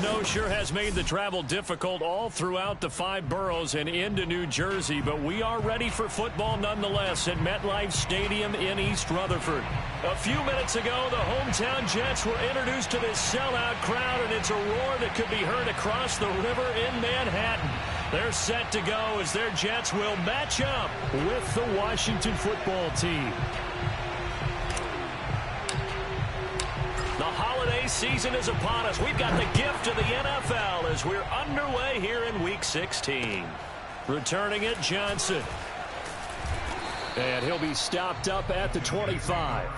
snow sure has made the travel difficult all throughout the 5 boroughs and into New Jersey, but we are ready for football nonetheless at MetLife Stadium in East Rutherford. A few minutes ago, the hometown Jets were introduced to this sellout crowd, and it's a roar that could be heard across the river in Manhattan. They're set to go as their Jets will match up with the Washington football team. The holiday season is upon us. We've got the gift of the NFL as we're underway here in Week 16. Returning it, Johnson. And he'll be stopped up at the 25.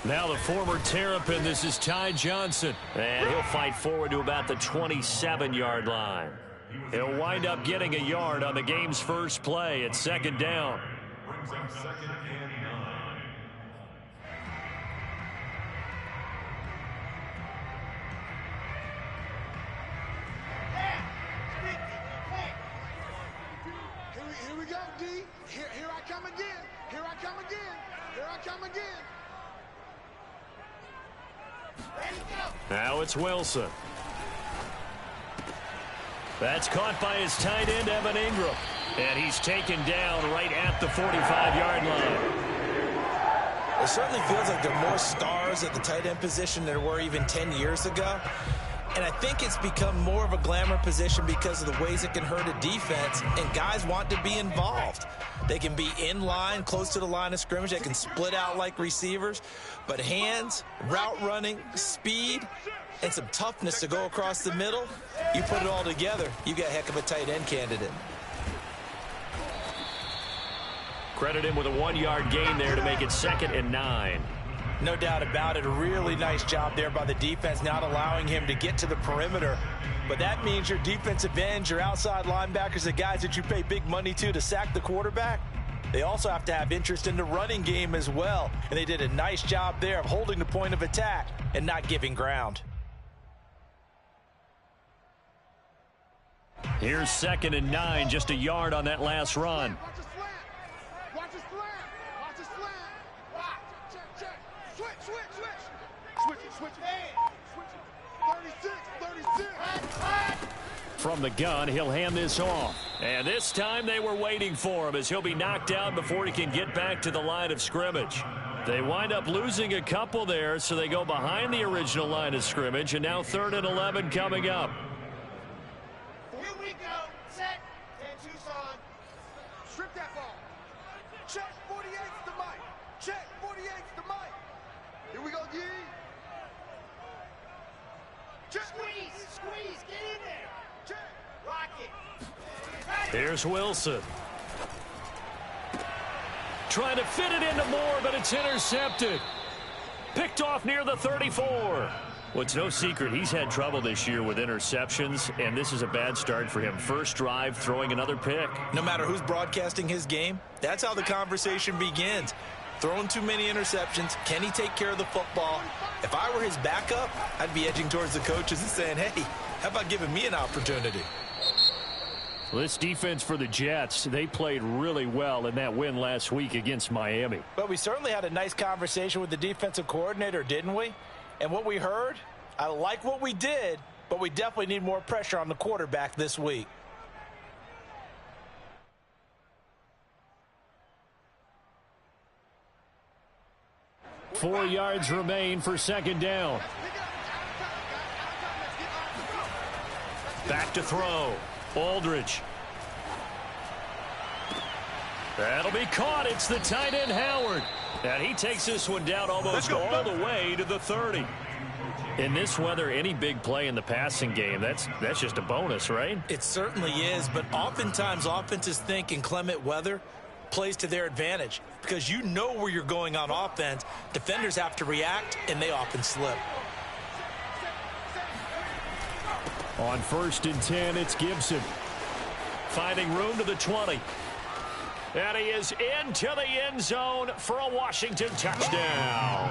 Now the former Terrapin, this is Ty Johnson. And he'll fight forward to about the 27-yard line. He'll wind up getting a yard on the game's first play at 2nd down. Brings up 2nd and 9. Here we go, D. Here I come again. Here I come again. Here I come again. Now it's Wilson. That's caught by his tight end, Evan Ingram. And he's taken down right at the 45-yard line. It certainly feels like there are more stars at the tight end position than there were even 10 years ago. And I think it's become more of a glamour position because of the ways it can hurt a defense, and guys want to be involved. They can be in line, close to the line of scrimmage. They can split out like receivers. But hands, route running, speed, and some toughness to go across the middle, you put it all together, you got a heck of a tight end candidate. Credit him with a 1-yard gain there to make it 2nd and 9. No doubt about it. A really nice job there by the defense, not allowing him to get to the perimeter. But that means your defensive ends, your outside linebackers, the guys that you pay big money to sack the quarterback, they also have to have interest in the running game as well. And they did a nice job there of holding the point of attack and not giving ground. Here's 2nd and 9, just a yard on that last run. From the gun, he'll hand this off. And this time they were waiting for him as he'll be knocked down before he can get back to the line of scrimmage. They wind up losing a couple there, so they go behind the original line of scrimmage, and now 3rd and 11 coming up. Here we go. Set. 10 Tucson. Strip that ball. Check 48's the mic. Check 48's the mic. Here we go, Yee. Squeeze. Squeeze. Get in there. Check. Rock it. Here's Wilson. Trying to fit it into Moore, but it's intercepted. Picked off near the 34. Well, it's no secret he's had trouble this year with interceptions, and this is a bad start for him. First drive, throwing another pick. No matter who's broadcasting his game, that's how the conversation begins. Throwing too many interceptions. Can he take care of the football? If I were his backup, I'd be edging towards the coaches and saying, hey, how about giving me an opportunity? Well, this defense for the Jets, they played really well in that win last week against Miami. But we certainly had a nice conversation with the defensive coordinator, didn't we? And what we heard, I like what we did, but we definitely need more pressure on the quarterback this week. Four yards remain for 2nd down. Back to throw. Aldridge. That'll be caught. It's the tight end, Howard. And he takes this one down almost all the way to the 30. In this weather, any big play in the passing game, that's just a bonus, right? It certainly is, but oftentimes offenses think in clement weather plays to their advantage because you know where you're going on offense. Defenders have to react, and they often slip. On 1st and 10, it's Gibson. Finding room to the 20. And he is into the end zone for a Washington touchdown.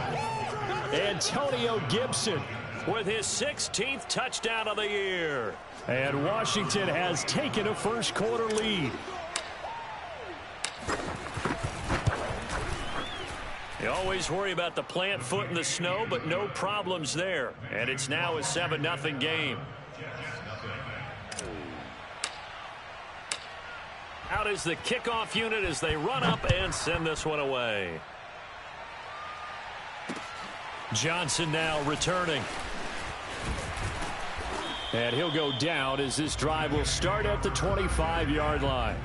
Antonio Gibson with his 16th touchdown of the year. And Washington has taken a first quarter lead. You always worry about the plant foot in the snow, but no problems there. And it's now a 7-0 game. Out is the kickoff unit as they run up and send this one away. Johnson now returning. And he'll go down as this drive will start at the 25-yard line.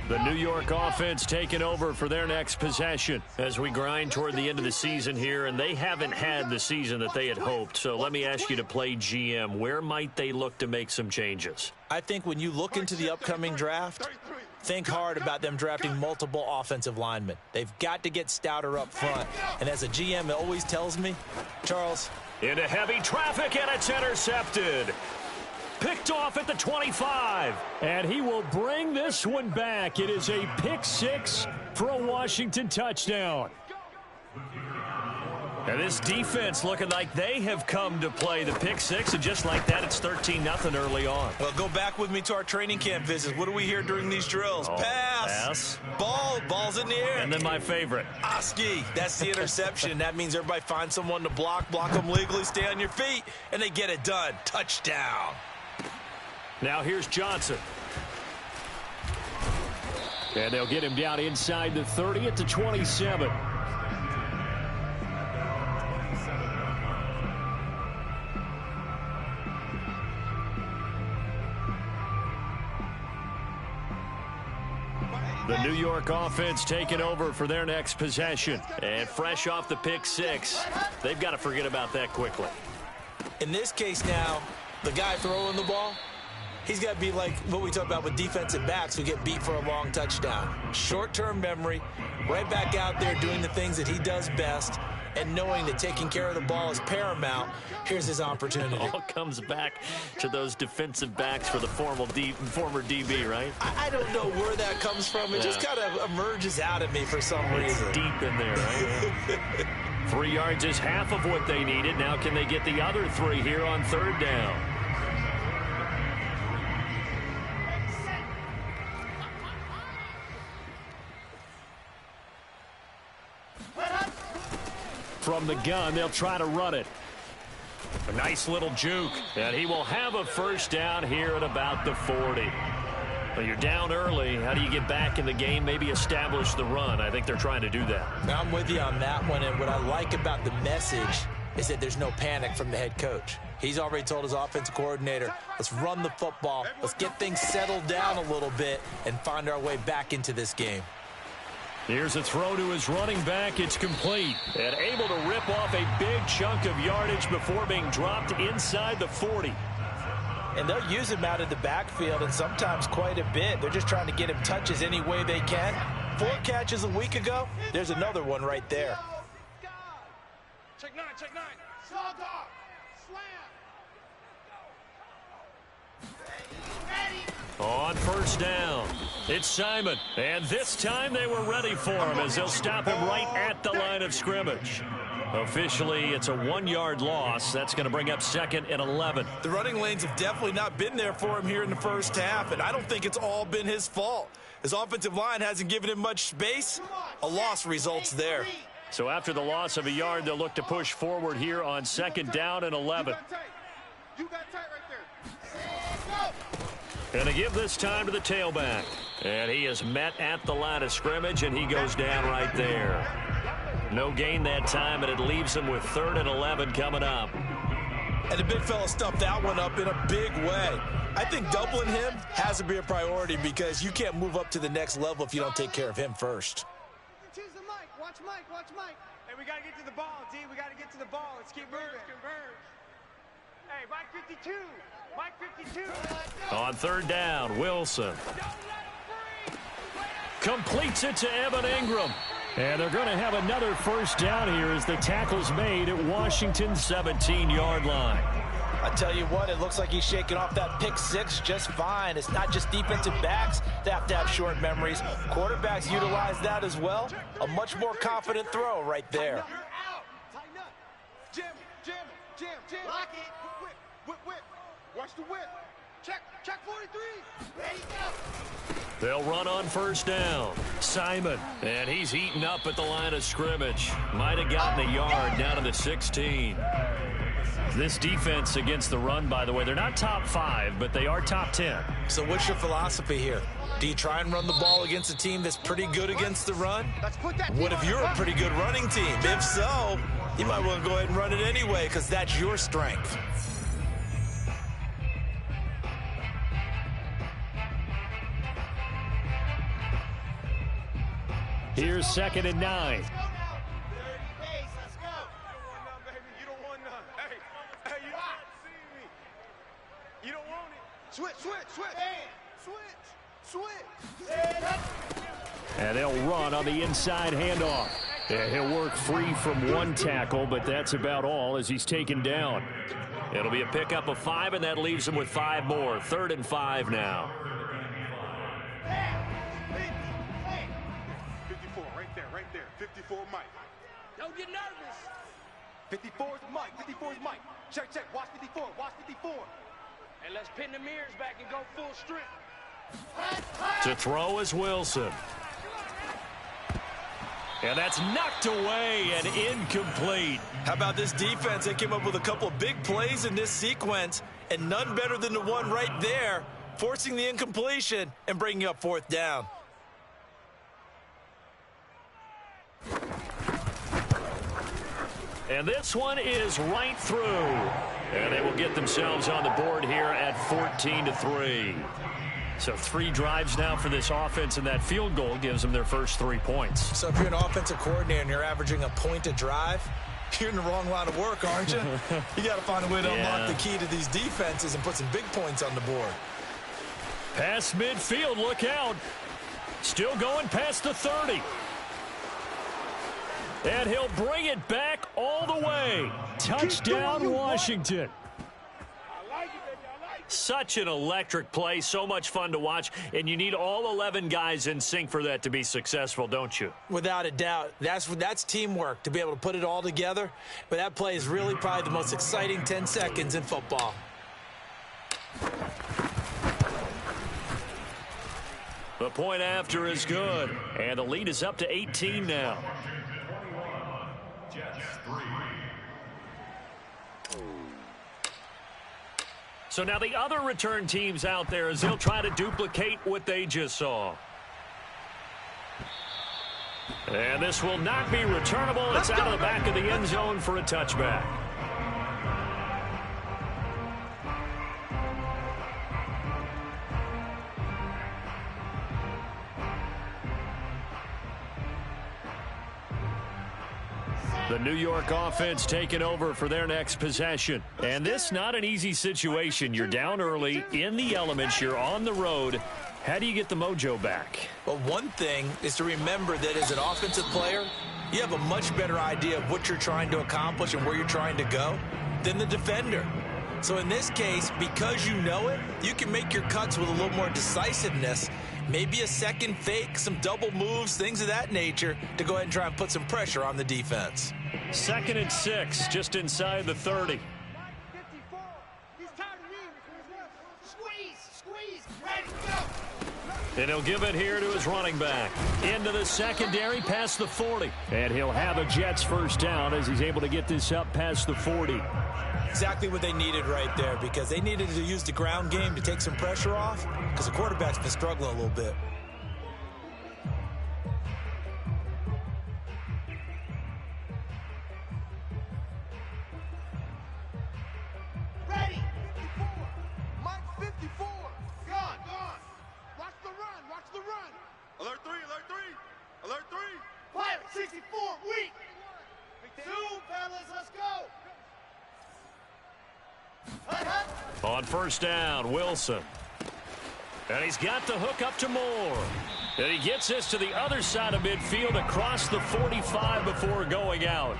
The New York offense taking over for their next possession as we grind toward the end of the season here, and they haven't had the season that they had hoped. So let me ask you to play GM. Where might they look to make some changes? I think when you look into the upcoming draft, think hard about them drafting multiple offensive linemen. They've got to get stouter up front. And as a GM, it always tells me, Charles. Into heavy traffic, and it's intercepted. Picked off at the 25. And he will bring this one back. It is a pick six for a Washington touchdown. And this defense looking like they have come to play the pick six, and just like that, it's 13-0 early on. Well, go back with me to our training camp visits. What do we hear during these drills? Pass. Ball's in the air. And then my favorite. Oski, that's the interception. That means everybody finds someone to block them legally, stay on your feet, and they get it done. Touchdown. Now here's Johnson. And they'll get him down inside the 30 at the 27. The New York offense taking over for their next possession. And fresh off the pick six, they've got to forget about that quickly. In this case now, the guy throwing the ball, he's got to be like what we talk about with defensive backs who get beat for a long touchdown. Short-term memory, right back out there doing the things that he does best, and knowing that taking care of the ball is paramount. Here's his opportunity. It all comes back to those defensive backs for the former DB, right? I don't know where that comes from. It just kind of emerges out of me for some reason. It's deep in there, right? 3 yards is half of what they needed. Now can they get the other 3 here on third down? From the gun, they'll try to run it. A nice little juke, and he will have a first down here at about the 40. Well, you're down early. How do you get back in the game, maybe establish the run? I think they're trying to do that. I'm with you on that one, and what I like about the message is that there's no panic from the head coach. He's already told his offensive coordinator, let's run the football, let's get things settled down a little bit and find our way back into this game. Here's a throw to his running back. It's complete. And able to rip off a big chunk of yardage before being dropped inside the 40. And they'll use him out of the backfield, and sometimes quite a bit. They're just trying to get him touches any way they can. 4 catches a week ago. There's another one right there. Check 9, check 9. Small dog. Slam. On first down, it's Simon. And this time they were ready for him as they'll stop him right at the line of scrimmage. Officially, it's a 1-yard loss. That's going to bring up 2nd and 11. The running lanes have definitely not been there for him here in the first half, and I don't think it's all been his fault. His offensive line hasn't given him much space. A loss results there. So after the loss of a yard, they'll look to push forward here on 2nd down and 11. You got tight right there. And to give this time to the tailback. And he is met at the line of scrimmage, and he goes down right there. No gain that time, and it leaves him with 3rd and 11 coming up. And the big fella stuffed that one up in a big way. I think doubling him has to be a priority because you can't move up to the next level if you don't take care of him first. Choose the mic. Watch Mike. Watch Mike. Hey, we got to get to the ball, D. We got to get to the ball. Let's keep moving. Converge. Hey, Mike 52. Mike 52. On 3rd down, Wilson. Completes it to Evan Ingram. And they're going to have another first down here as the tackle's made at Washington's 17-yard line. I tell you what, it looks like he's shaking off that pick six just fine. It's not just defensive backs that have short memories. Quarterbacks utilize that as well. A much more confident throw right there. You're out. Tighten up. Jam, jam, jam, jam. Lock it. Whip, whip, whip. Watch the whip. Check 43. There you go. They'll run on first down. Simon, and he's eaten up at the line of scrimmage. Might have gotten a yard down to the 16. This defense against the run, by the way, they're not top 5, but they are top 10. So what's your philosophy here? Do you try and run the ball against a team that's pretty good against the run? What if you're a pretty good running team? If so, you might want to go ahead and run it anyway because that's your strength. Here's 2nd and 9. And they'll run on the inside handoff. And he'll work free from one tackle, but that's about all as he's taken down. It'll be a pickup of 5, and that leaves him with 5 more. 3rd and 5 now. 54, right there. 54, Mike. Don't get nervous. 54 is Mike. 54 is Mike. Check. Watch 54. And let's pin the mirrors back and go full strength. To throw is Wilson. And that's knocked away and incomplete. How about this defense? They came up with a couple of big plays in this sequence, and none better than the one right there, forcing the incompletion and bringing up 4th down. And this one is right through. And they will get themselves on the board here at 14-3. So 3 drives now for this offense, and that field goal gives them their first 3 points. So if you're an offensive coordinator and you're averaging a point a drive, you're in the wrong line of work, aren't you? You got to find a way to unlock the key to these defenses and put some big points on the board. Past midfield, look out. Still going past the 30. And he'll bring it back all the way. Touchdown, Washington. Such an electric play, so much fun to watch, and you need all 11 guys in sync for that to be successful, don't you? Without a doubt. That's teamwork, to be able to put it all together. But that play is really probably the most exciting 10 seconds in football. The point after is good, and the lead is up to 18 now. So now the other return teams out there as they'll try to duplicate what they just saw. And this will not be returnable. It's out of the back of the end zone for a touchback. The New York offense taking over for their next possession. And this not an easy situation. You're down early, in the elements, you're on the road. How do you get the mojo back? Well, one thing is to remember that as an offensive player, you have a much better idea of what you're trying to accomplish and where you're trying to go than the defender. So in this case, because you know it, you can make your cuts with a little more decisiveness. Maybe a second fake, some double moves, things of that nature to go ahead and try and put some pressure on the defense. 2nd and 6, just inside the 30. Squeeze, ready, go. And he'll give it here to his running back. Into the secondary, past the 40. And he'll have a Jets first down as he's able to get this up past the 40. Exactly what they needed right there, because they needed to use the ground game to take some pressure off, because the quarterback's been struggling a little bit. Ready. 54. Mike 54. Gone. Watch the run. Alert 3. Fire 64, weak. 2, fellas, let's go. On first down, Wilson. And he's got the hook up to Moore. And he gets this to the other side of midfield across the 45 before going out.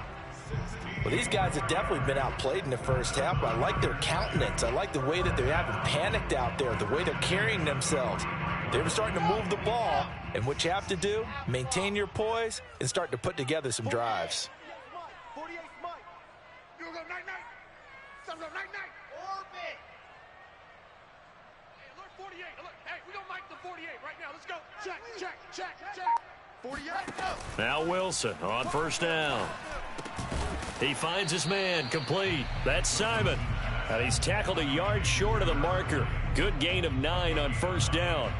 Well, these guys have definitely been outplayed in the first half, but I like their countenance. I like the way that they haven't panicked out there, the way they're carrying themselves. They were starting to move the ball, and what you have to do, maintain your poise and start to put together some drives. 48 Mike. You go night-night. Some go night-night. Orbit. Hey, alert 48. Alert. Hey, we gonna mic the 48 right now. Let's go. Check, check, check, check. 48. Go. Now Wilson on first down. He finds his man complete. That's Simon. And he's tackled a yard short of the marker. Good gain of 9 on first down.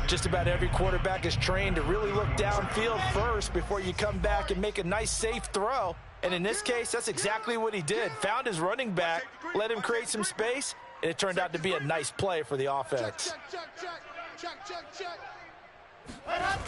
Just about every quarterback is trained to really look downfield first before you come back and make a nice, safe throw. And in this case, that's exactly what he did. Found his running back, let him create some space, and it turned out to be a nice play for the offense. Check, check, check, check, check, check. Right up.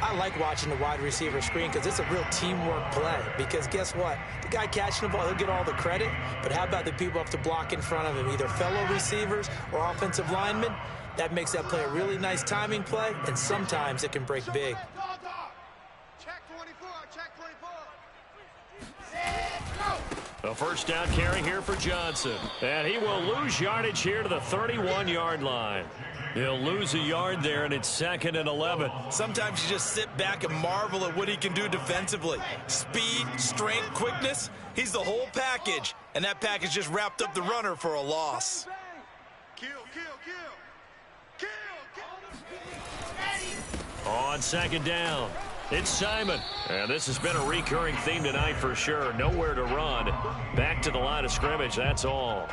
I like watching the wide receiver screen because it's a real teamwork play. Because guess what? The guy catching the ball, he'll get all the credit. But how about the people up to block in front of him, either fellow receivers or offensive linemen? That makes that play a really nice timing play, and sometimes it can break big. Check 24, check 24. A first down carry here for Johnson. And he will lose yardage here to the 31-yard line. He'll lose a yard there, and it's 2nd and 11. Sometimes you just sit back and marvel at what he can do defensively. Speed, strength, quickness, he's the whole package. And that package just wrapped up the runner for a loss. Kill, kill, kill. Kill, kill. On 2nd down, it's Simon. And this has been a recurring theme tonight for sure. Nowhere to run. Back to the line of scrimmage, that's all.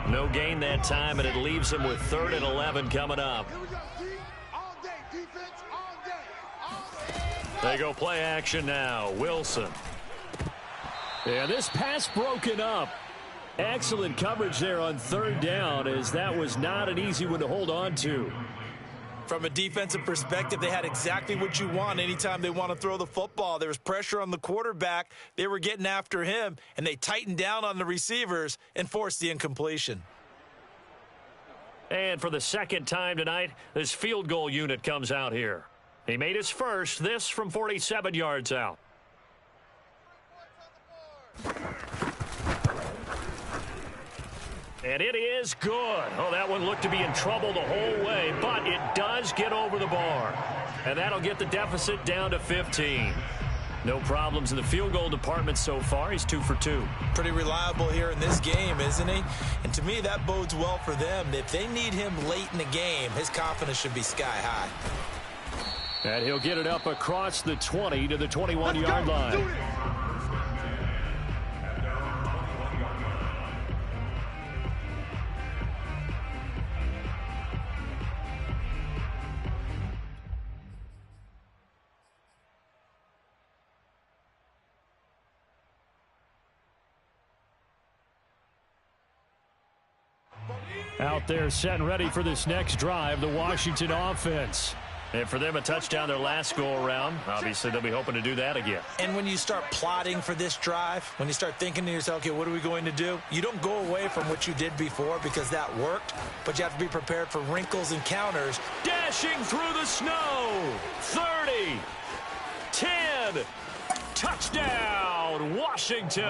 No gain that time, and it leaves him with 3rd and 11 coming up. Here we go, D. All day, defense, all day. All day. They go play action now. Wilson. Yeah, this pass broken up. Excellent coverage there on 3rd down, as that was not an easy one to hold on to. From a defensive perspective, they had exactly what you want anytime they want to throw the football. There was pressure on the quarterback. They were getting after him, and they tightened down on the receivers and forced the incompletion. And for the 2nd time tonight, this field goal unit comes out here. He made his first, this from 47 yards out. And it is good. Oh, that one looked to be in trouble the whole way, but it does get over the bar. And that'll get the deficit down to 15. No problems in the field goal department so far. He's 2 for 2. Pretty reliable here in this game, isn't he? And to me, that bodes well for them. If they need him late in the game, his confidence should be sky high. And he'll get it up across the 20 to the 21-yard line. Out there set and ready for this next drive, the Washington offense. And for them, a touchdown their last go-around. Obviously, they'll be hoping to do that again. And when you start plotting for this drive, when you start thinking to yourself, okay, what are we going to do? You don't go away from what you did before because that worked, but you have to be prepared for wrinkles and counters. Dashing through the snow. 30. 10. Touchdown, Washington.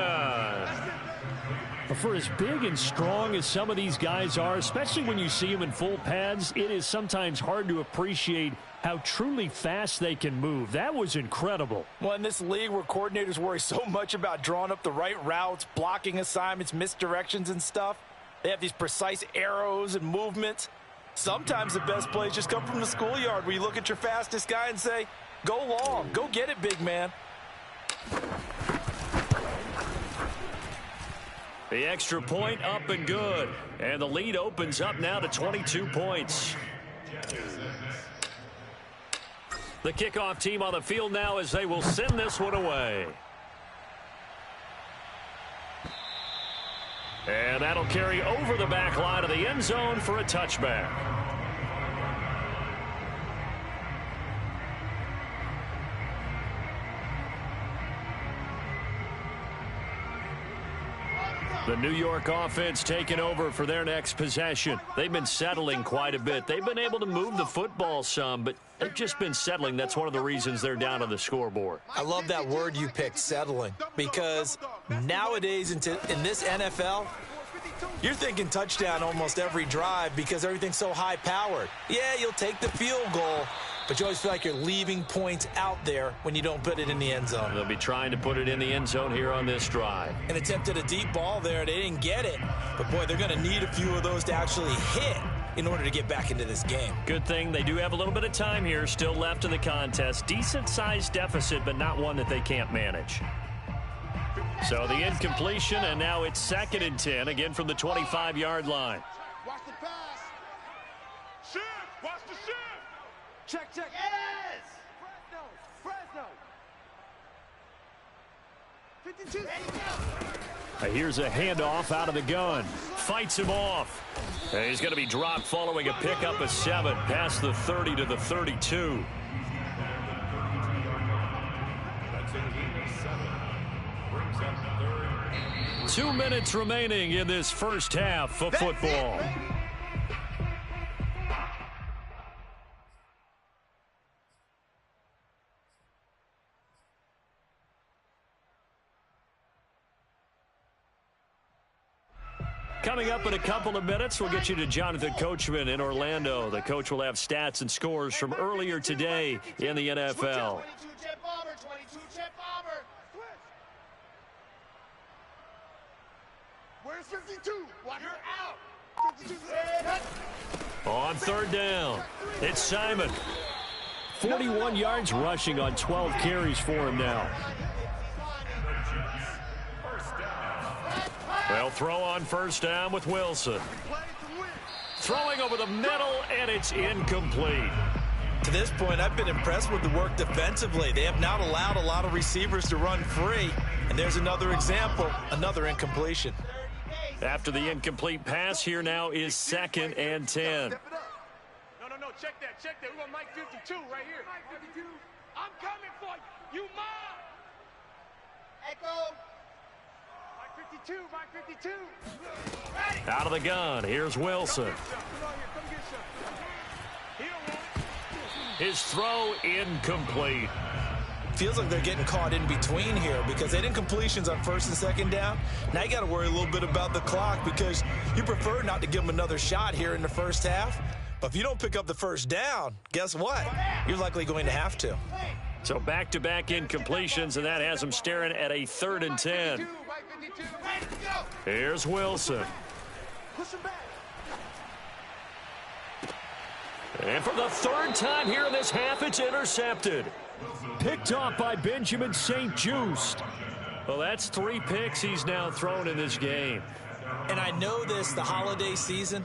For as big and strong as some of these guys are, especially when you see them in full pads, it is sometimes hard to appreciate how truly fast they can move. That was incredible. Well, in this league where coordinators worry so much about drawing up the right routes, blocking assignments, misdirections and stuff, they have these precise arrows and movements. Sometimes the best plays just come from the schoolyard where you look at your fastest guy and say, go long, go get it, big man. The extra point up and good. And the lead opens up now to 22 points. The kickoff team on the field now as they will send this one away. And that'll carry over the back line of the end zone for a touchback. The New York offense taking over for their next possession. They've been settling quite a bit. They've been able to move the football some, but they've just been settling. That's one of the reasons they're down on the scoreboard. I love that word you picked, settling, because nowadays in this NFL, you're thinking touchdown almost every drive because everything's so high-powered. Yeah, you'll take the field goal, but you always feel like you're leaving points out there when you don't put it in the end zone. They'll be trying to put it in the end zone here on this drive. And attempted a deep ball there. They didn't get it. But, boy, they're going to need a few of those to actually hit in order to get back into this game. Good thing they do have a little bit of time here still left in the contest. Decent-sized deficit, but not one that they can't manage. So the incompletion, and now it's 2nd and 10, again from the 25-yard line. Watch the pass. Shift. Watch the shift. Check, check. Yes! Fresno. 52. Here's a handoff out of the gun. Fights him off. And he's going to be dropped following a pickup of 7 past the 30 to the 32. That's a gain of 7. Brings up 3rd. 2 minutes remaining in this first half of football. Coming up in a couple of minutes, we'll get you to Jonathan Coachman in Orlando. The coach will have stats and scores from earlier today in the NFL. 22 jet bomber, 22 jet bomber. Where's 52? You're out. 52. On 3rd down, it's Simon. 41 yards rushing on 12 carries for him now. They'll throw on 1st down with Wilson. Throwing over the middle, and it's incomplete. To this point, I've been impressed with the work defensively. They have not allowed a lot of receivers to run free. And there's another example, another incompletion. After the incomplete pass, here now is 2nd and 10. No, check that. We're going to Mike 52 right here. Mike 52. I'm coming for you. You mom. Echo. Mike 52, Mike 52. Ready. Out of the gun, here's Wilson. His throw incomplete. Feels like they're getting caught in between here because they did incompletions on 1st and 2nd down. Now you got to worry a little bit about the clock because you prefer not to give them another shot here in the first half. But if you don't pick up the 1st down, guess what? You're likely going to have to. So back-to-back incompletions, and that has them staring at a 3rd and 10. Here's Wilson. And for the 3rd time here in this half, it's intercepted. Picked off by Benjamin St. Just. Well, that's 3 picks he's now thrown in this game. And I know this, the holiday season,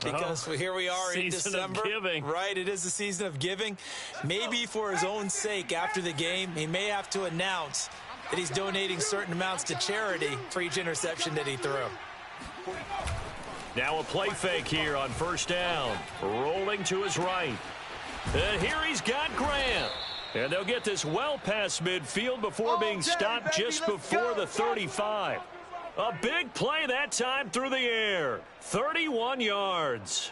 because here we are in December. Season of giving. Right, it is the season of giving. Maybe for his own sake after the game, he may have to announce that he's donating certain amounts to charity for each interception that he threw. Now a play fake here on 1st down. Rolling to his right. And here he's got Grant. And they'll get this well past midfield before being stopped just before the 35. A big play that time through the air. 31 yards.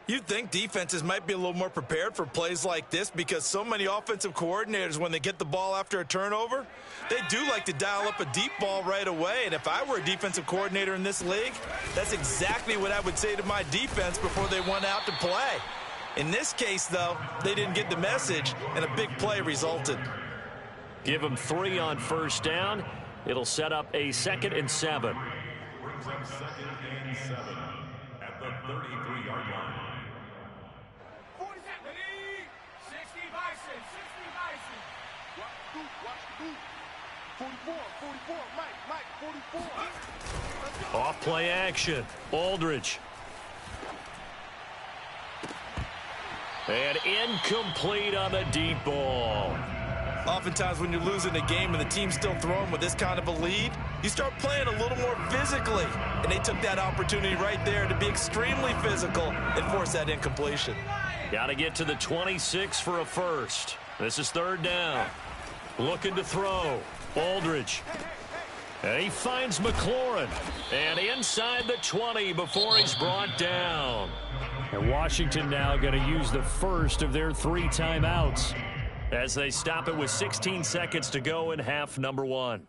You'd think defenses might be a little more prepared for plays like this because so many offensive coordinators, when they get the ball after a turnover, they do like to dial up a deep ball right away. And if I were a defensive coordinator in this league, that's exactly what I would say to my defense before they went out to play. In this case, though, they didn't get the message, and a big play resulted. Give them 3 on 1st down. It'll set up a 2nd and 7. Brings up 2nd and 7 at the 33-yard line. 40 seconds. 60 Bison. Watch the boot. 44. Mike, 44. Off play action. Aldridge. And incomplete on the deep ball. Oftentimes when you're losing a game and the team's still throwing with this kind of a lead, you start playing a little more physically. And they took that opportunity right there to be extremely physical and force that incompletion. Got to get to the 26 for a first. This is 3rd down. Looking to throw. Aldridge. And he finds McLaurin. And inside the 20 before he's brought down. And Washington now going to use the first of their 3 timeouts as they stop it with 16 seconds to go in half number 1.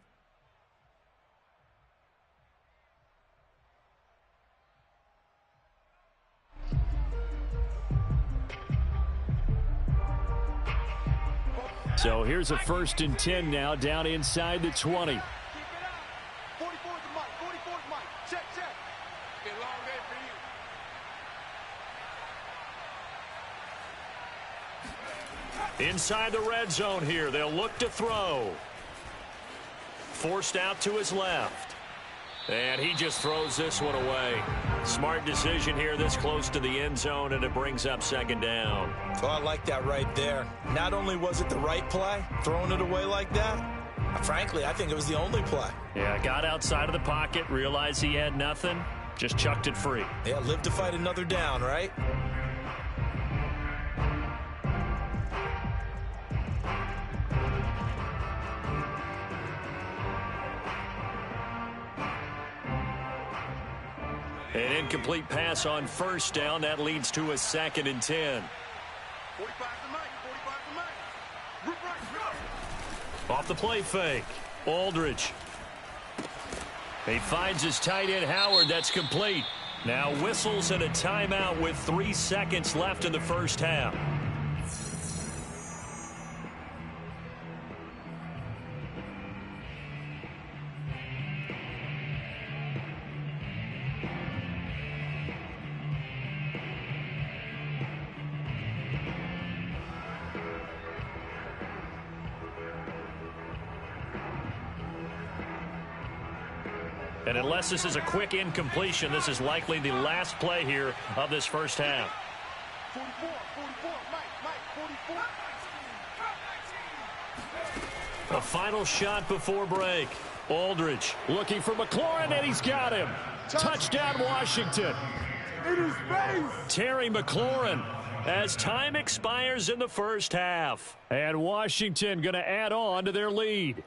So here's a 1st and 10 now down inside the 20. 44 is the mic. 44 is the mic. Check, check. Get long day for you. Inside the red zone here. They'll look to throw. Forced out to his left. And he just throws this one away. Smart decision here this close to the end zone, and it brings up 2nd down. Oh, I like that right there. Not only was it the right play, throwing it away like that, frankly, I think it was the only play. Yeah, got outside of the pocket, realized he had nothing, just chucked it free. Yeah, live to fight another down, right? An incomplete pass on 1st down. That leads to a 2nd and 10. 45 to Mike. 45 to Mike. Root right, go. Off the play fake. Aldridge. He finds his tight end Howard. That's complete. Now whistles and a timeout with 3 seconds left in the first half. And unless this is a quick incompletion, this is likely the last play here of this first half. 44, 44, Mike, 44. A final shot before break. Aldridge looking for McLaurin, and he's got him. Touchdown, Washington. In his face. Terry McLaurin as time expires in the first half. And Washington going to add on to their lead.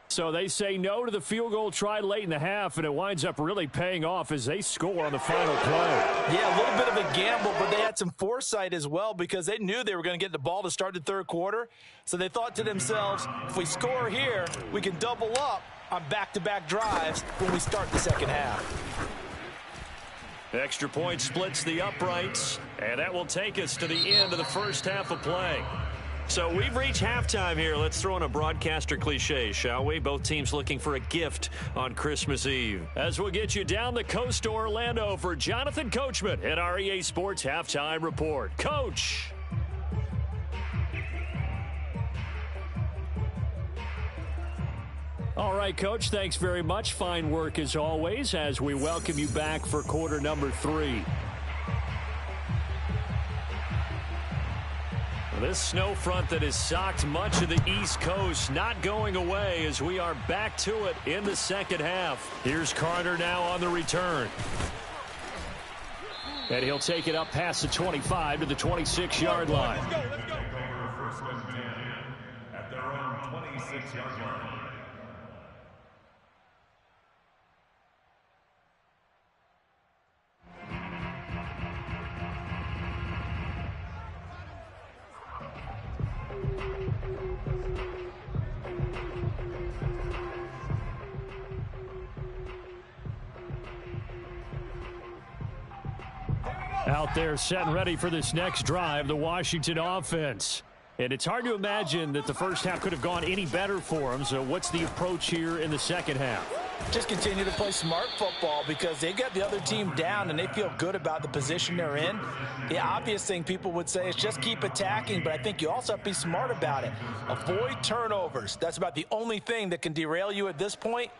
So they say no to the field goal try late in the half, and it winds up really paying off as they score on the final play. Yeah, a little bit of a gamble, but they had some foresight as well because they knew they were going to get the ball to start the 3rd quarter. So they thought to themselves, if we score here, we can double up on back-to-back drives when we start the 2nd half. Extra point splits the uprights, and that will take us to the end of the first half of play. So we've reached halftime here. Let's throw in a broadcaster cliche, shall we? Both teams looking for a gift on Christmas Eve. As we'll get you down the coast to Orlando for Jonathan Coachman at our EA Sports Halftime Report. Coach. All right, Coach, thanks very much. Fine work as always as we welcome you back for quarter number 3. This snow front that has socked much of the East Coast not going away as we are back to it in the second half. Here's Carter now on the return. And he'll take it up past the 25 to the 26-yard line. Let's go. First and 10 at their own 26-yard line. Out there set and ready for this next drive, the Washington offense. And it's hard to imagine that the first half could have gone any better for them. So what's the approach here in the second half? Just continue to play smart football because they got the other team down and they feel good about the position they're in. The obvious thing people would say is just keep attacking, but I think you also have to be smart about it. Avoid turnovers. That's about the only thing that can derail you at this point.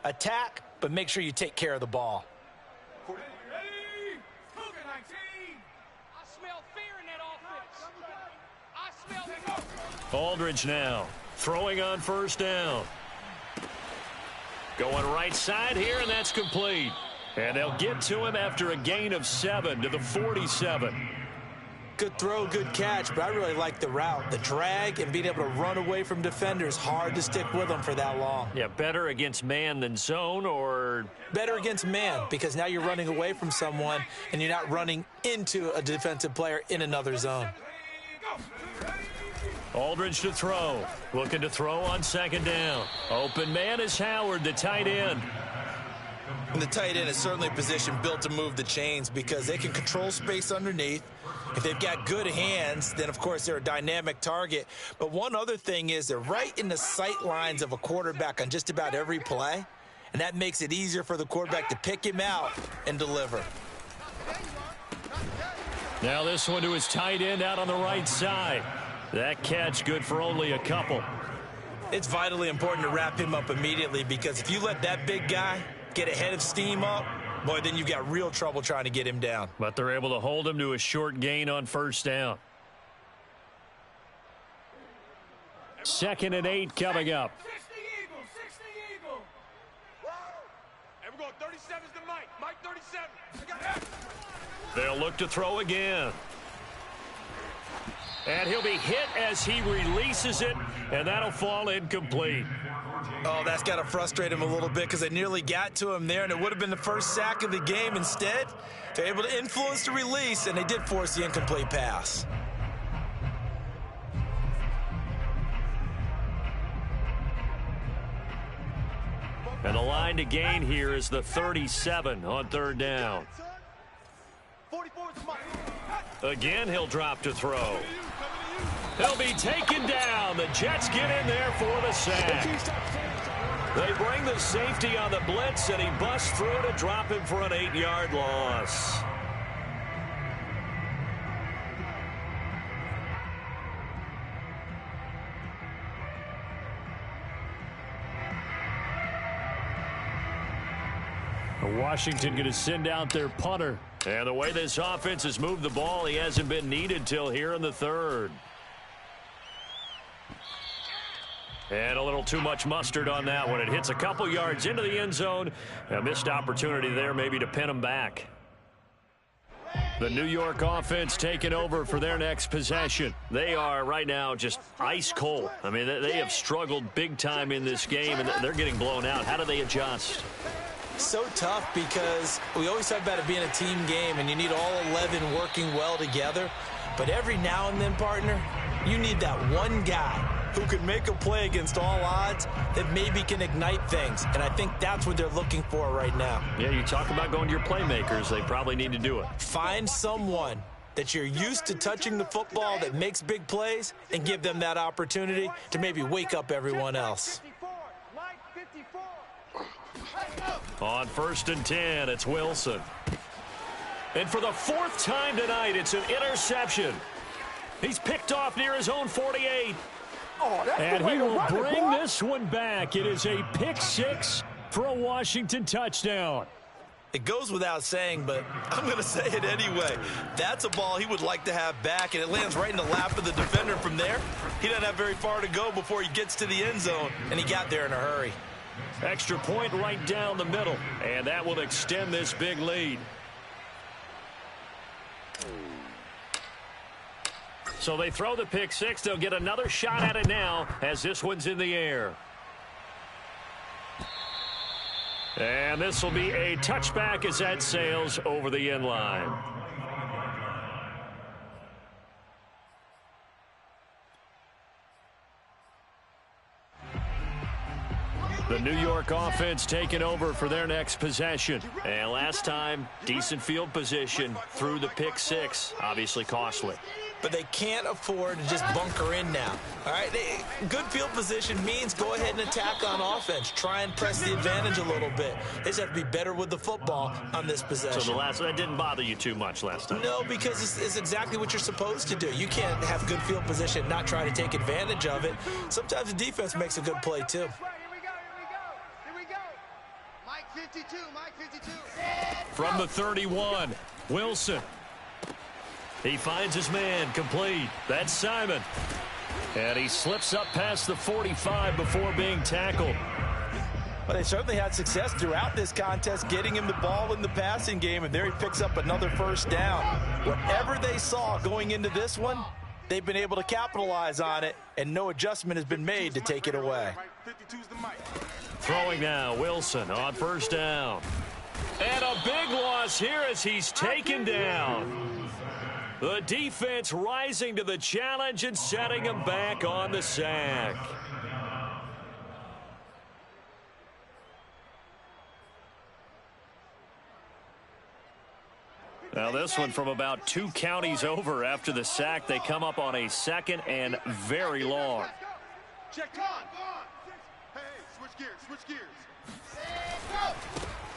Attack, but make sure you take care of the ball. Aldridge now throwing on first down. Going right side here, and that's complete. And they'll get to him after a gain of 7 to the 47. Good throw, good catch, but I really like the route. The drag and being able to run away from defenders, hard to stick with them for that long. Yeah, better against man than zone, or? Better against man, because now you're running away from someone and you're not running into a defensive player in another zone. Aldridge to throw. Looking to throw on second down. Open man is Howard, the tight end. And the tight end is certainly a position built to move the chains because they can control space underneath. If they've got good hands, then, of course, they're a dynamic target. But one other thing is they're right in the sight lines of a quarterback on just about every play, and that makes it easier for the quarterback to pick him out and deliver. Now this one to his tight end out on the right side. That catch good for only a couple. It's vitally important to wrap him up immediately because if you let that big guy get ahead of steam up, boy, then you've got real trouble trying to get him down. But they're able to hold him to a short gain on first down. 2nd and 8 coming up. 60 Eagle. And we're going 37's to Mike. Mike 37. They'll look to throw again. And he'll be hit as he releases it, and that'll fall incomplete. Oh, that's got to frustrate him a little bit because they nearly got to him there, and it would have been the first sack of the game. Instead, they're able to influence the release, and they did force the incomplete pass. And the line to gain here is the 37 on third down. Again, he'll drop to throw. He'll be taken down. The Jets get in there for the sack. They bring the safety on the blitz, and he busts through to drop him for an 8-yard loss. Washington going to send out their punter. And the way this offense has moved the ball, he hasn't been needed till here in the third. And a little too much mustard on that one. It hits a couple yards into the end zone. A missed opportunity there maybe to pin him back. The New York offense taking over for their next possession. They are right now just ice cold. I mean, they have struggled big time in this game, and they're getting blown out. How do they adjust? So tough because we always talk about it being a team game, and you need all 11 working well together. But every now and then, partner, you need that one guy who can make a play against all odds that maybe can ignite things. And I think that's what they're looking for right now. Yeah, you talk about going to your playmakers. They probably need to do it. Find someone that you're used to touching the football that makes big plays and give them that opportunity to maybe wake up everyone else. On 1st and 10, it's Wilson. And for the 4th time tonight, it's an interception. He's picked off near his own 48. And he will bring this one back. It is a pick 6 for a Washington touchdown. It goes without saying, but I'm going to say it anyway. That's a ball he would like to have back, and it lands right in the lap of the defender from there. He doesn't have very far to go before he gets to the end zone, and he got there in a hurry. Extra point right down the middle, and that will extend this big lead. So they throw the pick 6. They'll get another shot at it now as this one's in the air. And this will be a touchback as that sails over the end line. The New York offense taking over for their next possession. And last time, decent field position through the pick 6. Obviously costly. But they can't afford to just bunker in now. All right, good field position means go ahead and attack on offense. Try and press the advantage a little bit. They just have to be better with the football on this possession. So that didn't bother you too much last time? No, because it's exactly what you're supposed to do. You can't have good field position and not try to take advantage of it. Sometimes the defense makes a good play, too. Mike 52, Mike 52. From the 31, Wilson. He finds his man complete. That's Simon. And he slips up past the 45 before being tackled. Well, they certainly had success throughout this contest, getting him the ball in the passing game, and there he picks up another first down. Whatever they saw going into this one, they've been able to capitalize on it, and no adjustment has been made to take it away. Throwing now, Wilson on first down. And a big loss here as he's taken down. The defense rising to the challenge and setting him back on the sack. Now this one from about 2 counties over after the sack. They come up on a second and very long. Check on. Hey, switch gears.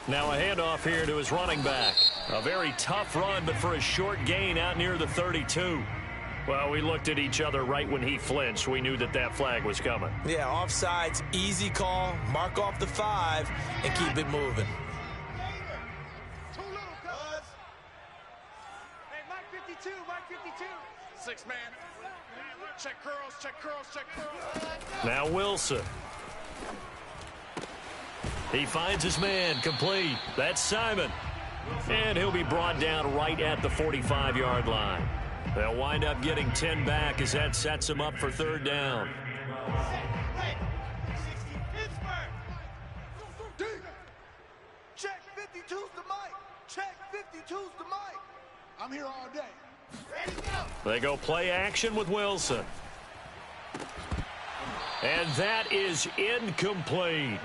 Now a handoff here to his running back. A very tough run, but for a short gain out near the 32. Well, we looked at each other right when he flinched. We knew that that flag was coming. Yeah, offsides, easy call. Mark off the 5 and keep it moving. Mike 52. 6 man. Check curls. Now Wilson. He finds his man, complete. That's Simon. And he'll be brought down right at the 45-yard line. They'll wind up getting 10 back as that sets him up for third down. Check 52's the mic. Check 52's the mic. I'm here all day. Ready, go. They go play action with Wilson. And that is incomplete.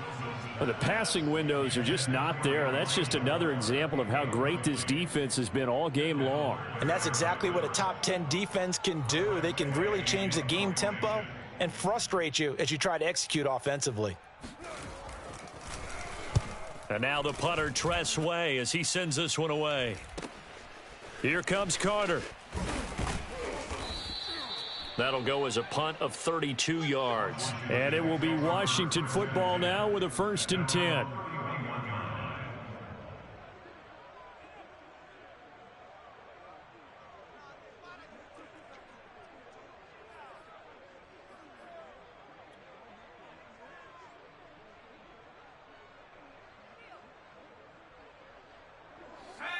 The passing windows are just not there. That's just another example of how great this defense has been all game long. And that's exactly what a top 10 defense can do. They can really change the game tempo and frustrate you as you try to execute offensively. And now the punter, Tress Way, as he sends this one away. Here comes Carter. That'll go as a punt of 32 yards. And it will be Washington football now with a 1st and 10.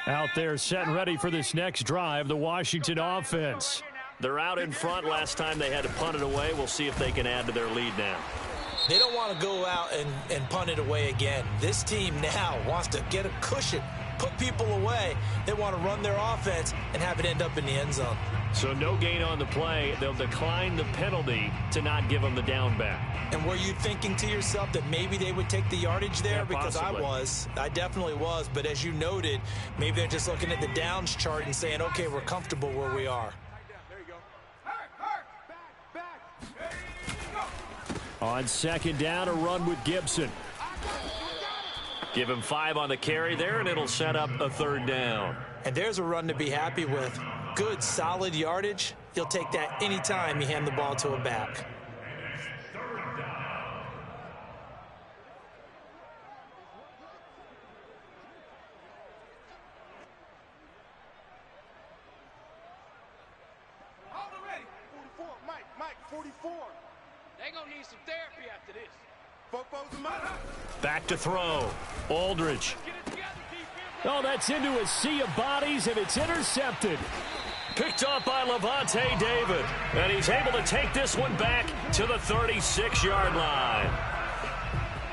Out there set and ready for this next drive, the Washington offense. They're out in front. Last time they had to punt it away. We'll see if they can add to their lead now. They don't want to go out and punt it away again. This team now wants to get a cushion, put people away. They want to run their offense and have it end up in the end zone. So no gain on the play. They'll decline the penalty to not give them the down back. And were you thinking to yourself that maybe they would take the yardage there? Yeah, because possibly. I definitely was. But as you noted, maybe they're just looking at the downs chart and saying, okay, we're comfortable where we are. On 2nd down, a run with Gibson. Give him 5 on the carry there, and it'll set up a 3rd down. And there's a run to be happy with. Good, solid yardage. You'll take that anytime you hand the ball to a back. Mike 44. They gonna need some therapy after this. Back to throw. Aldridge. Oh, that's into a sea of bodies, and it's intercepted. Picked off by Levante David. And he's able to take this one back to the 36-yard line.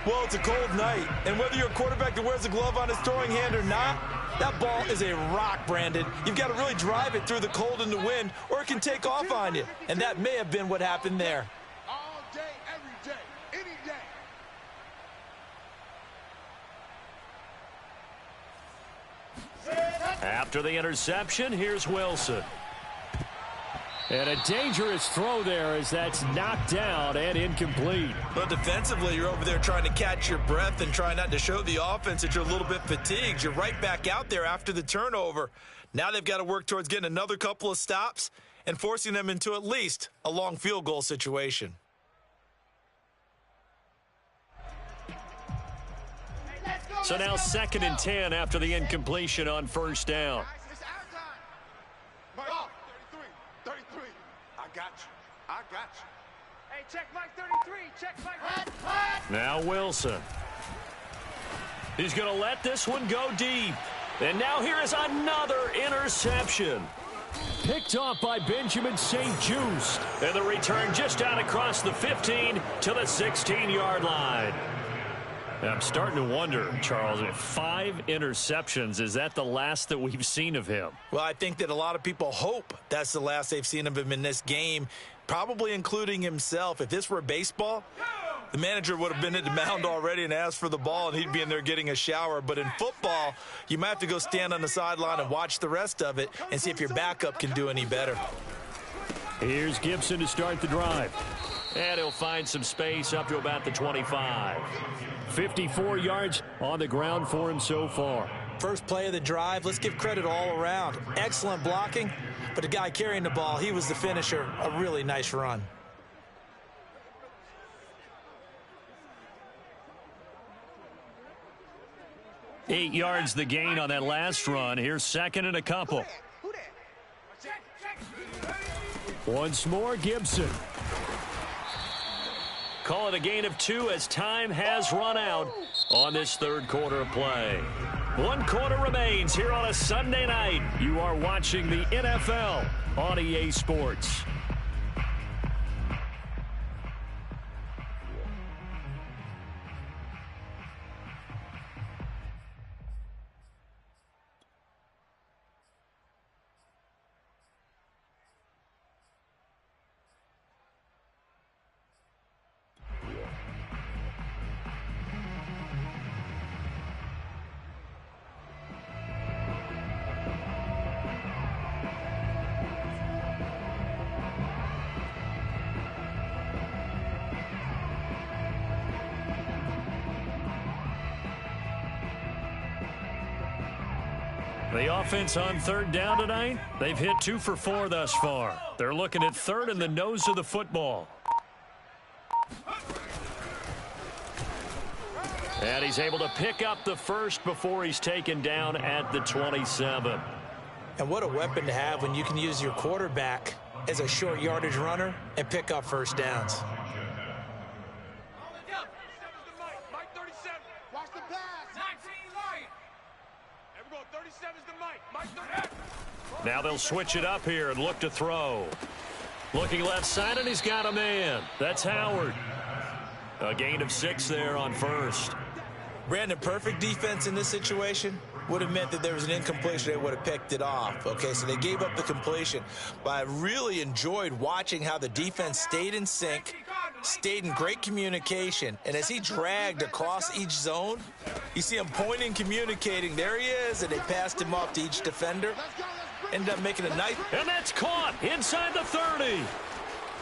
Well, it's a cold night, and whether you're a quarterback that wears a glove on his throwing hand or not, that ball is a rock, Brandon. You've got to really drive it through the cold and the wind, or it can take off on you. And that may have been what happened there. All day, every day, any day. After the interception, here's Wilson. And a dangerous throw there as that's knocked down and incomplete. But defensively, you're over there trying to catch your breath and try not to show the offense that you're a little bit fatigued. You're right back out there after the turnover. Now they've got to work towards getting another couple of stops and forcing them into at least a long field goal situation. So now 2nd and 10 after the incompletion on 1st down. It's our time. Mike, 33. I got you. Hey, check Mike 33. Check Mike. Now Wilson. He's going to let this one go deep. And now here is another interception. Picked off by Benjamin St. Juste. And the return just out across the 15 to the 16-yard line. I'm starting to wonder, Charles, 5 interceptions, is that the last that we've seen of him? Well, I think that a lot of people hope that's the last they've seen of him in this game, probably including himself. If this were baseball, the manager would have been at the mound already and asked for the ball, and he'd be in there getting a shower. But in football, you might have to go stand on the sideline and watch the rest of it and see if your backup can do any better. Here's Gibson to start the drive. And he'll find some space up to about the 25. 54 yards on the ground for him so far. First play of the drive, let's give credit all around. Excellent blocking, but the guy carrying the ball, he was the finisher. A really nice run. Eight yards the gain on that last run. Here's second and a couple. Once more, Gibson. Call it a gain of 2 as time has run out on this third quarter of play. 1 quarter remains here on a Sunday night. You are watching the NFL on EA Sports. The offense on third down tonight, they've hit 2 for 4 thus far. They're looking at third in the nose of the football. And he's able to pick up the first before he's taken down at the 27. And what a weapon to have when you can use your quarterback as a short yardage runner and pick up first downs. Now they'll switch it up here and look to throw. Looking left side, and he's got a man. That's Howard. A gain of 6 there on first. Brandon, perfect defense in this situation would have meant that there was an incompletion. They would have picked it off. Okay, so they gave up the completion. But I really enjoyed watching how the defense stayed in sync, stayed in great communication. And as he dragged across each zone, you see him pointing, communicating. There he is, and they passed him off to each defender. Ended up making a nice. And that's caught inside the 30.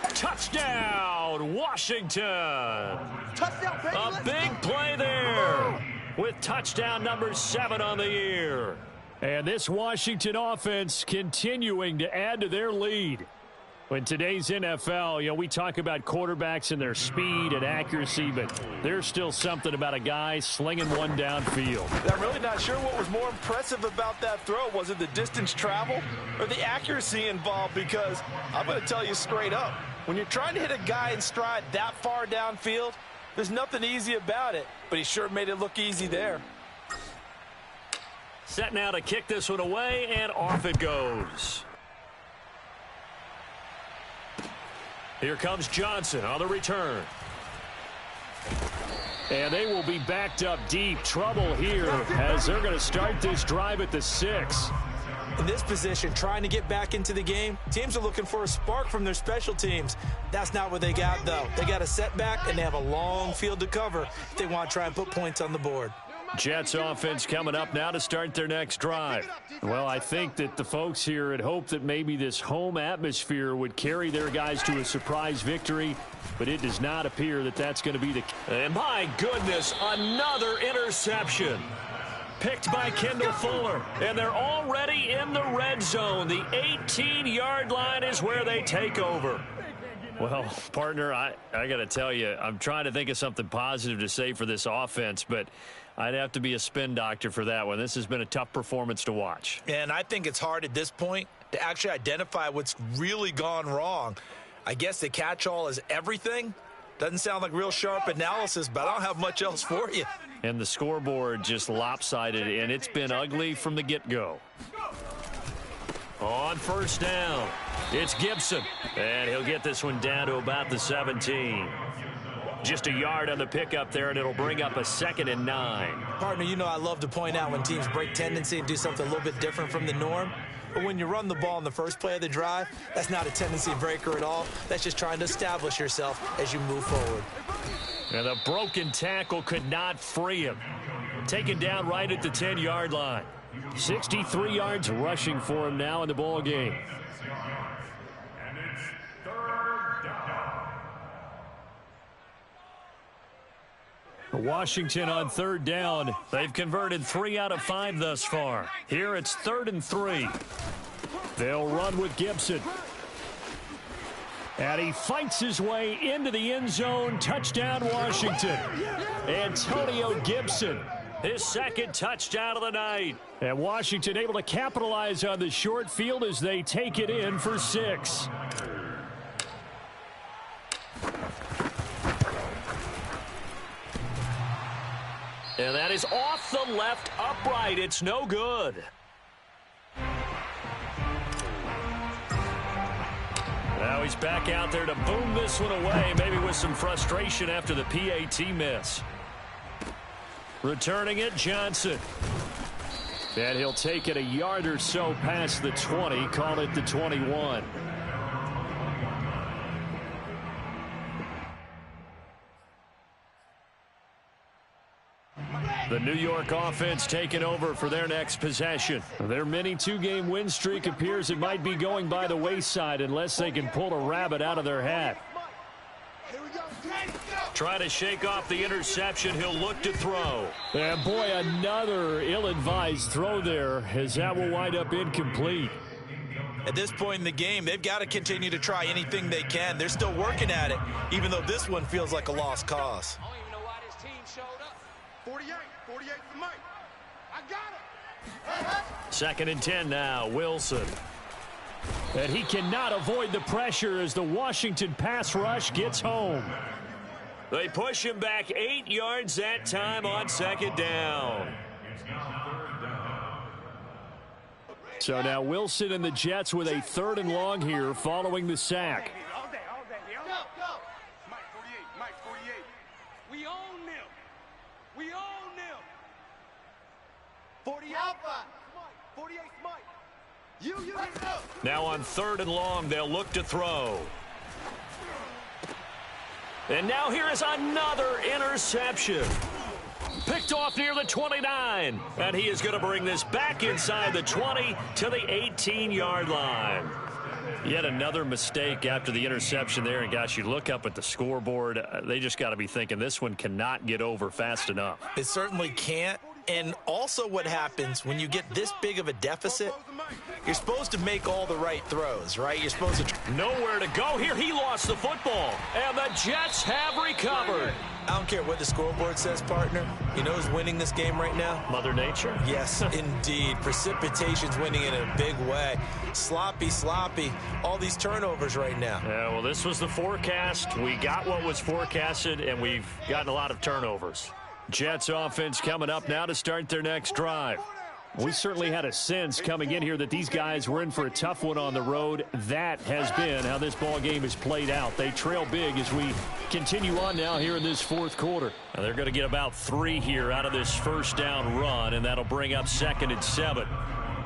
Touchdown, Washington. Touchdown, baby. A big play there with touchdown number 7 on the year. And this Washington offense continuing to add to their lead. In today's NFL, we talk about quarterbacks and their speed and accuracy, but there's still something about a guy slinging one downfield. I'm really not sure what was more impressive about that throw. Was it the distance travel or the accuracy involved? Because I'm going to tell you straight up, when you're trying to hit a guy in stride that far downfield, there's nothing easy about it, but he sure made it look easy there. Set now to kick this one away, and off it goes. Here comes Johnson on the return. And they will be backed up deep. Trouble here as they're going to start this drive at the 6. In this position, trying to get back into the game, teams are looking for a spark from their special teams. That's not what they got, though. They got a setback, and they have a long field to cover if they want to try and put points on the board. Jets offense coming up now to start their next drive. Well, I think that the folks here had hoped that maybe this home atmosphere would carry their guys to a surprise victory, but it does not appear that that's going to be the case. And my goodness, another interception. Picked by Kendall Fuller, and they're already in the red zone. The 18-yard line is where they take over. Well, partner, I got to tell you, I'm trying to think of something positive to say for this offense, but I'd have to be a spin doctor for that one. This has been a tough performance to watch. And I think it's hard at this point to actually identify what's really gone wrong. I guess the catch-all is everything. Doesn't sound like real sharp analysis, but I don't have much else for you. And the scoreboard just lopsided, and it's been ugly from the get-go. On first down, it's Gibson, and he'll get this one down to about the 17. Just a yard on the pickup there, and it'll bring up a 2nd and 9. Partner, you know I love to point out when teams break tendency and do something a little bit different from the norm. But when you run the ball in the first play of the drive, that's not a tendency breaker at all. That's just trying to establish yourself as you move forward. And the broken tackle could not free him. Taken down right at the 10-yard line. 63 yards rushing for him now in the ball game. And it's 3rd down. Washington on 3rd down. They've converted 3 out of 5 thus far. Here it's 3rd and 3. They'll run with Gibson. And he fights his way into the end zone. Touchdown, Washington. Antonio Gibson, his 2nd touchdown of the night. And Washington able to capitalize on the short field as they take it in for 6. And that is off the left upright. It's no good. Now he's back out there to boom this one away, maybe with some frustration after the PAT miss. Returning it, Johnson. And he'll take it a yard or so past the 20, call it the 21. The New York offense taking over for their next possession. Their mini 2-game win streak appears it might be going by the wayside unless they can pull a rabbit out of their hat. Try to shake off the interception. He'll look to throw. And boy, another ill-advised throw there as that will wind up incomplete. At this point in the game, they've got to continue to try anything they can. They're still working at it, even though this one feels like a lost cause. 48 to Mike. I got it. 2nd and 10 now, Wilson. And he cannot avoid the pressure as the Washington pass rush gets home. They push him back 8 yards that time on 2nd down. So now Wilson and the Jets with a 3rd and long here following the sack. Go. Mike 48. We own them. We own them. 40 Alpha. 48 Mike. You. Now on 3rd and long, they'll look to throw. And now here is another interception. Picked off near the 29. And he is going to bring this back inside the 20 to the 18-yard line. Yet another mistake after the interception there. And, gosh, you look up at the scoreboard. They just got to be thinking this one cannot get over fast enough. It certainly can't. And also what happens when you get this big of a deficit, you're supposed to make all the right throws, right? You're supposed to... Nowhere to go here. He lost the football. And the Jets have recovered. I don't care what the scoreboard says, partner. You know who's winning this game right now? Mother Nature? Yes, indeed. Precipitation's winning in a big way. Sloppy. All these turnovers right now. Yeah, well, this was the forecast. We got what was forecasted, and we've gotten a lot of turnovers. Jets offense coming up now to start their next drive. We certainly had a sense coming in here that these guys were in for a tough one on the road. That has been how this ball game has played out. They trail big as we continue on now here in this 4th quarter. Now they're going to get about 3 here out of this first down run, and that'll bring up 2nd and 7.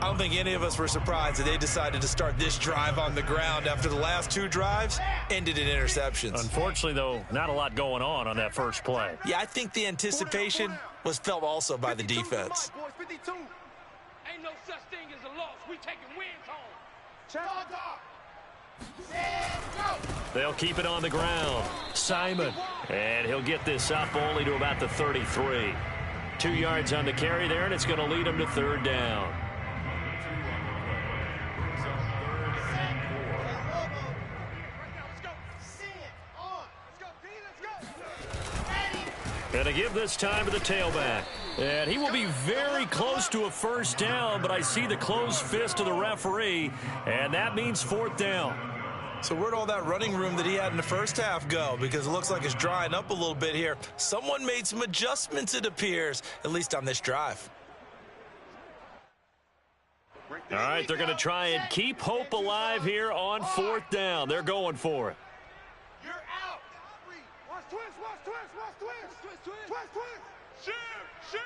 I don't think any of us were surprised that they decided to start this drive on the ground after the last 2 drives ended in interceptions. Unfortunately, though, not a lot going on that first play. Yeah, I think the anticipation was felt also by the defense. Ain't no such thing as a loss. We taking wins home. They'll keep it on the ground. Simon. And he'll get this up only to about the 33. 2 yards on the carry there, and it's going to lead him to 3rd down. And to give this time to the tailback. And he will be very close to a first down, but I see the closed fist of the referee, and that means 4th down. So where'd all that running room that he had in the first half go? Because it looks like it's drying up a little bit here. Someone made some adjustments, it appears, at least on this drive. All right, they're going to try and keep hope alive here on 4th down. They're going for it. You're out. Watch twist, watch twist, watch twist. Twist, twist. Shim.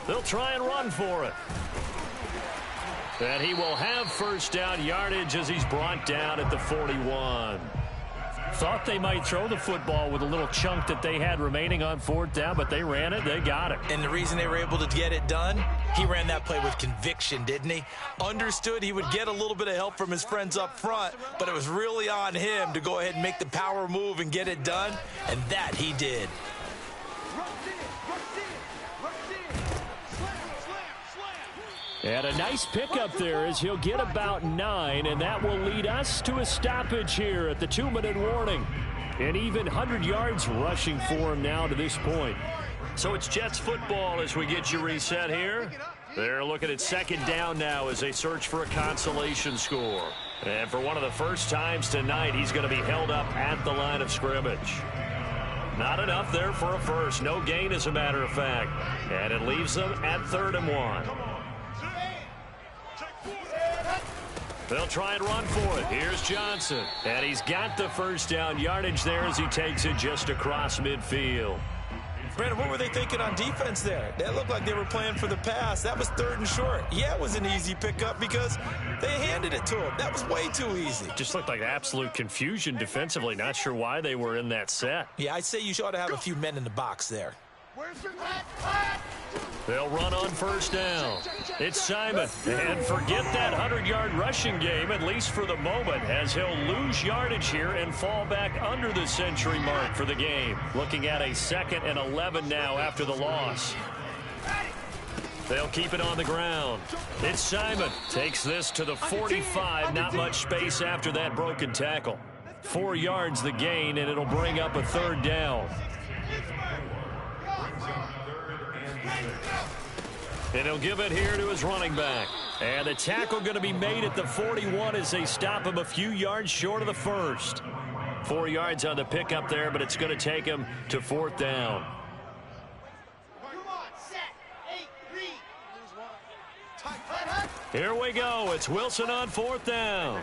They'll try and run for it. And he will have first down yardage as he's brought down at the 41. Thought they might throw the football with a little chunk that they had remaining on 4th down, but they ran it. They got it. And the reason they were able to get it done, he ran that play with conviction, didn't he? Understood he would get a little bit of help from his friends up front, but it was really on him to go ahead and make the power move and get it done, and that he did. And a nice pickup there as he'll get about 9, and that will lead us to a stoppage here at the 2-minute warning. And even 100 yards rushing for him now to this point. So it's Jets football as we get you reset here. They're looking at 2nd down now as they search for a consolation score. And for one of the first times tonight, he's going to be held up at the line of scrimmage. Not enough there for a first. No gain, as a matter of fact. And it leaves them at 3rd and 1. They'll try and run for it. Here's Johnson. And he's got the first down yardage there as he takes it just across midfield. Brandon, what were they thinking on defense there? That looked like they were playing for the pass. That was 3rd and short. Yeah, it was an easy pickup because they handed it to him. That was way too easy. Just looked like absolute confusion defensively. Not sure why they were in that set. Yeah, I'd say you ought to have a few men in the box there. They'll run on first down. It's Simon. And forget that 100-yard rushing game, at least for the moment, as he'll lose yardage here and fall back under the century mark for the game. Looking at a 2nd and 11 now after the loss. They'll keep it on the ground. It's Simon. Takes this to the 45. Not much space after that broken tackle. 4 yards the gain, and it'll bring up a 3rd down. And he'll give it here to his running back. And the tackle going to be made at the 41 as they stop him a few yards short of the first. 4 yards on the pickup there, but it's going to take him to 4th down. Here we go. It's Wilson on 4th down.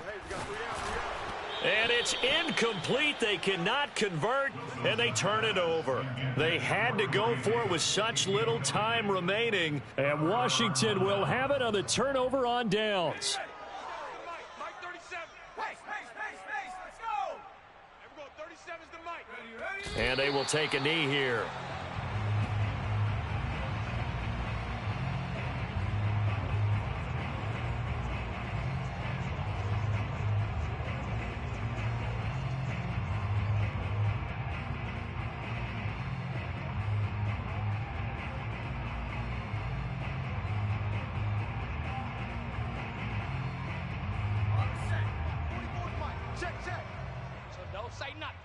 And it's incomplete. They cannot convert, and they turn it over. They had to go for it with such little time remaining, and Washington will have it on the turnover on downs. Mike 37. Let's go. There we go. 37's the Mike. And they will take a knee here. Check. So don't say nothing.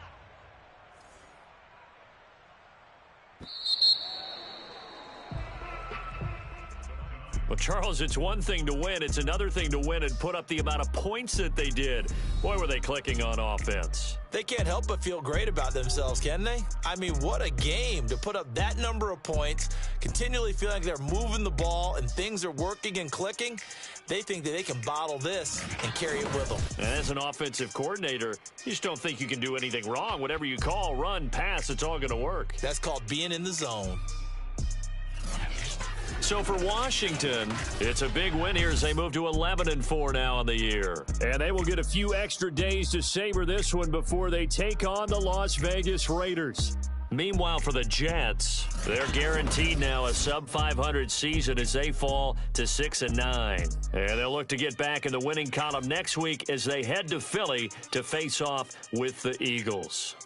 Well, Charles, it's one thing to win. It's another thing to win and put up the amount of points that they did. Boy, were they clicking on offense. They can't help but feel great about themselves, can they? I mean, what a game to put up that number of points, continually feeling like they're moving the ball and things are working and clicking. They think that they can bottle this and carry it with them. And as an offensive coordinator, you just don't think you can do anything wrong. Whatever you call, run, pass, it's all going to work. That's called being in the zone. So for Washington, it's a big win here as they move to 11-4 now on the year. And they will get a few extra days to savor this one before they take on the Las Vegas Raiders. Meanwhile, for the Jets, they're guaranteed now a sub-500 season as they fall to 6-9. And they'll look to get back in the winning column next week as they head to Philly to face off with the Eagles.